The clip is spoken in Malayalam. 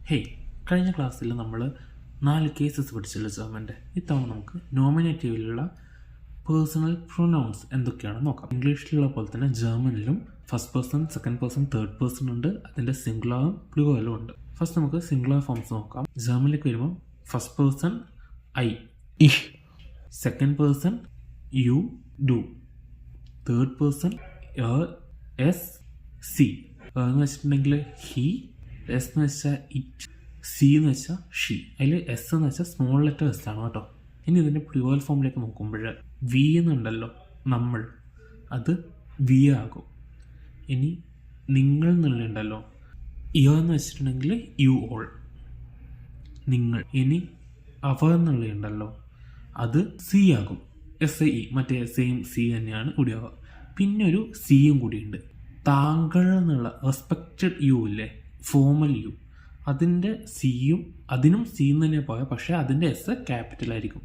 ഹേയ്, കഴിഞ്ഞ ക്ലാസ്സിൽ നമ്മൾ 4 കേസസ് പഠിച്ചല്ലോ ജർമ്മൻ്റെ. ഇത്തവണ നമുക്ക് നോമിനേറ്റീവിലുള്ള പേഴ്സണൽ പ്രൊനൗൺസ് എന്തൊക്കെയാണെന്ന് നോക്കാം. ഇംഗ്ലീഷിലുള്ള പോലെ തന്നെ ജർമ്മനിലും first person, second person, third person ഉണ്ട്. അതിൻ്റെ സിംഗുലറും പ്ലൂറലും ഉണ്ട്. ഫസ്റ്റ് നമുക്ക് സിംഗുലർ ഫോംസ് നോക്കാം. ജർമ്മനിലേക്ക് വരുമ്പോൾ ഫസ്റ്റ് പേഴ്സൺ ഐ, ഇഷ്. Second person you, do. Third person S, C. എന്ന് വെച്ചിട്ടുണ്ടെങ്കിൽ ഹി, എസ് എന്ന് വെച്ചാൽ ഇറ്റ്, സി എന്ന് വെച്ചാൽ ഷീ. അതിൽ എസ് എന്ന് വെച്ചാൽ സ്മോൾ ലെറ്റർ എസ് ആണ് കേട്ടോ. ഇനി ഇതിൻ്റെ പ്ലൂറൽ ഫോമിലേക്ക് നോക്കുമ്പോൾ വി എന്നുണ്ടല്ലോ, നമ്മൾ, അത് വി ആകും. ഇനി നിങ്ങൾ എന്നുള്ളതുണ്ടല്ലോ, എന്ന് വെച്ചിട്ടുണ്ടെങ്കിൽ യു ഓൾ, നിങ്ങൾ. ഇനി അവർ എന്നുള്ളതുണ്ടല്ലോ, അത് സി ആകും, എസ് ഇ, മറ്റേ സെയിം സി തന്നെയാണ് കൂടിയാവുക. പിന്നെ ഒരു സിയും കൂടിയുണ്ട്. താങ്കൾ എന്നുള്ള റെസ്പെക്റ്റഡ് യു ഇല്ലേ, ഫോമൽ യു, അതിൻ്റെ സിയും അതിനും സിയും തന്നെ പോയാൽ പക്ഷേ അതിൻ്റെ എസ് ക്യാപിറ്റൽ ആയിരിക്കും.